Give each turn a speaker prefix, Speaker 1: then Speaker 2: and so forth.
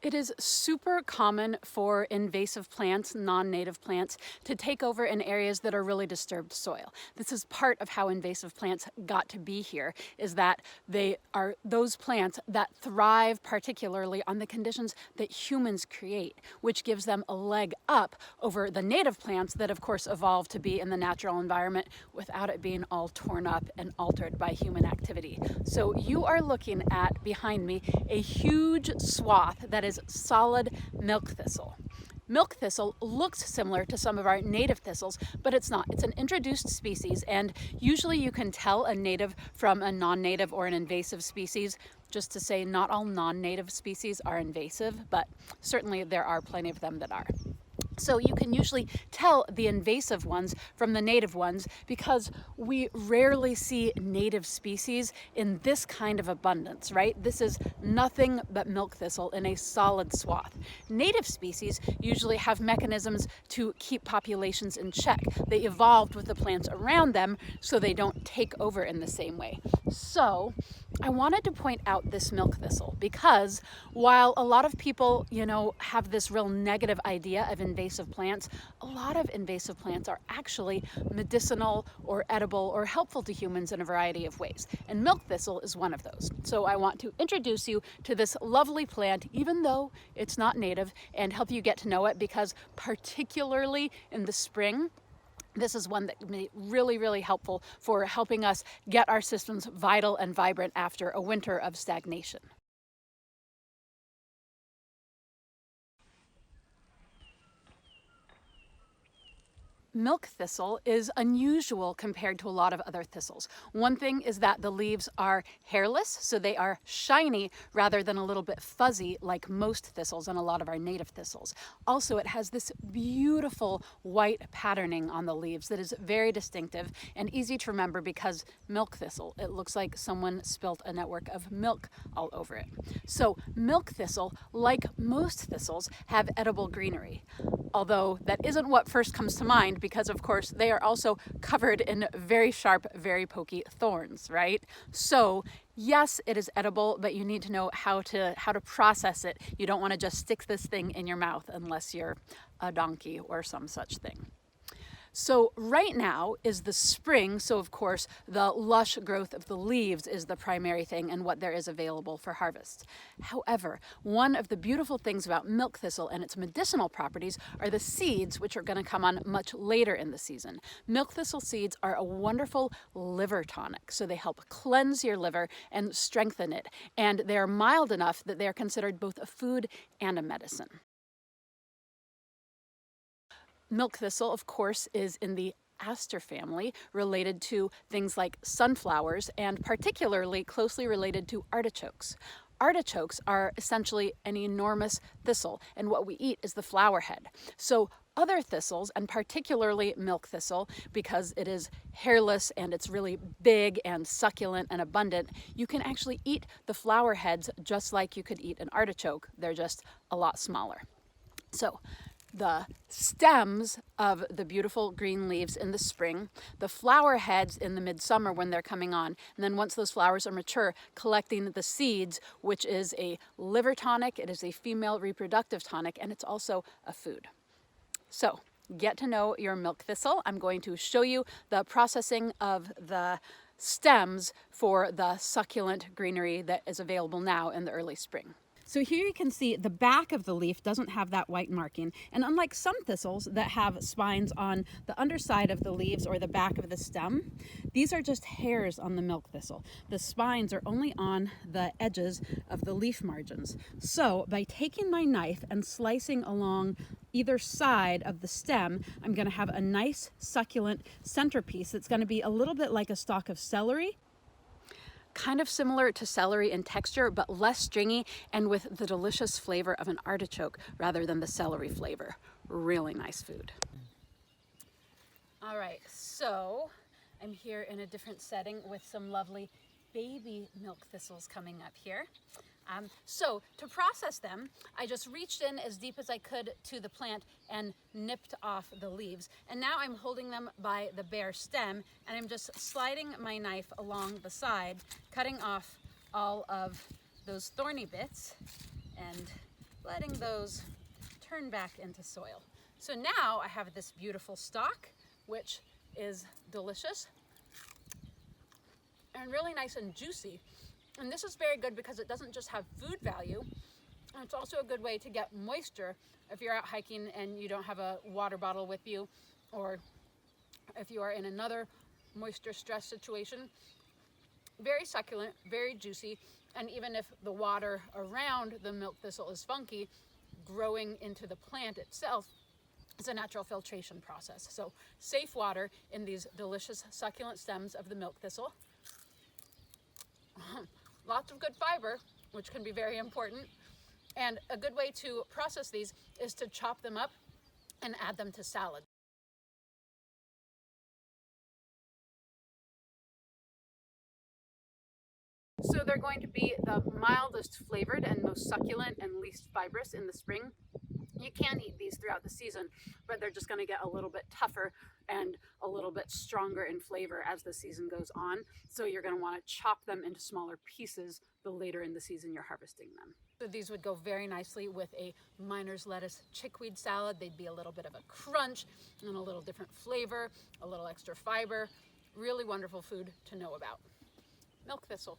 Speaker 1: It is super common for invasive plants, non-native plants, to take over in areas that are really disturbed soil. This is part of how invasive plants got to be here, is that they are those plants that thrive particularly on the conditions that humans create, which gives them a leg up over the native plants that of course evolved to be in the natural environment without it being all torn up and altered by human activity. So you are looking at, behind me, a huge swath that is solid milk thistle. Milk thistle looks similar to some of our native thistles, but it's not. It's an introduced species, and usually you can tell a native from a non-native or an invasive species. Just to say, not all non-native species are invasive, but certainly there are plenty of them that are. So you can usually tell the invasive ones from the native ones because we rarely see native species in this kind of abundance, right? This is nothing but milk thistle in a solid swath. Native species usually have mechanisms to keep populations in check. They evolved with the plants around them so they don't take over in the same way. So I wanted to point out this milk thistle because while a lot of people, have this real negative idea of invasive plants, a lot of invasive plants are actually medicinal or edible or helpful to humans in a variety of ways. And milk thistle is one of those. So I want to introduce you to this lovely plant, even though it's not native, and help you get to know it because particularly in the spring, this is one that can be really, really helpful for helping us get our systems vital and vibrant after a winter of stagnation. Milk thistle is unusual compared to a lot of other thistles. One thing is that the leaves are hairless, so they are shiny rather than a little bit fuzzy like most thistles and a lot of our native thistles. Also, it has this beautiful white patterning on the leaves that is very distinctive and easy to remember because milk thistle, it looks like someone spilt a network of milk all over it. So milk thistle, like most thistles, have edible greenery. Although that isn't what first comes to mind because of course they are also covered in very sharp, very pokey thorns, right? So yes, it is edible, but you need to know how to process it. You don't want to just stick this thing in your mouth unless you're a donkey or some such thing. So right now is the spring, so of course the lush growth of the leaves is the primary thing and what there is available for harvest. However, one of the beautiful things about milk thistle and its medicinal properties are the seeds, which are going to come on much later in the season. Milk thistle seeds are a wonderful liver tonic, so they help cleanse your liver and strengthen it, and they're mild enough that they're considered both a food and a medicine. Milk thistle, of course, is in the aster family, related to things like sunflowers and particularly closely related to artichokes. Artichokes are essentially an enormous thistle, and what we eat is the flower head. So other thistles, and particularly milk thistle, because it is hairless and it's really big and succulent and abundant, you can actually eat the flower heads just like you could eat an artichoke. They're just a lot smaller. So the stems of the beautiful green leaves in the spring, the flower heads in the midsummer when they're coming on, and then once those flowers are mature, collecting the seeds, which is a liver tonic, it is a female reproductive tonic, and it's also a food. So get to know your milk thistle. I'm going to show you the processing of the stems for the succulent greenery that is available now in the early spring. So here you can see the back of the leaf doesn't have that white marking, and unlike some thistles that have spines on the underside of the leaves or the back of the stem, these are just hairs on the milk thistle. The spines are only on the edges of the leaf margins. So by taking my knife and slicing along either side of the stem, I'm going to have a nice succulent centerpiece that's going to be a little bit like a stalk of celery, kind of similar to celery in texture, but less stringy and with the delicious flavor of an artichoke rather than the celery flavor. Really nice food. All right, so I'm here in a different setting with some lovely baby milk thistles coming up here. So to process them, I just reached in as deep as I could to the plant and nipped off the leaves. And now I'm holding them by the bare stem, and I'm just sliding my knife along the side, cutting off all of those thorny bits and letting those turn back into soil. So now I have this beautiful stalk, which is delicious and really nice and juicy. And this is very good because it doesn't just have food value, and it's also a good way to get moisture if you're out hiking and you don't have a water bottle with you, or if you are in another moisture stress situation. Very succulent, very juicy, and even if the water around the milk thistle is funky, growing into the plant itself is a natural filtration process. So safe water in these delicious succulent stems of the milk thistle. Lots of good fiber, which can be very important. And a good way to process these is to chop them up and add them to salad. So they're going to be the mildest flavored and most succulent and least fibrous in the spring. You can eat these throughout the season, but they're just going to get a little bit tougher and a little bit stronger in flavor as the season goes on. So you're going to want to chop them into smaller pieces the later in the season you're harvesting them. So these would go very nicely with a miner's lettuce chickweed salad. They'd be a little bit of a crunch and a little different flavor, a little extra fiber. Really wonderful food to know about. Milk thistle.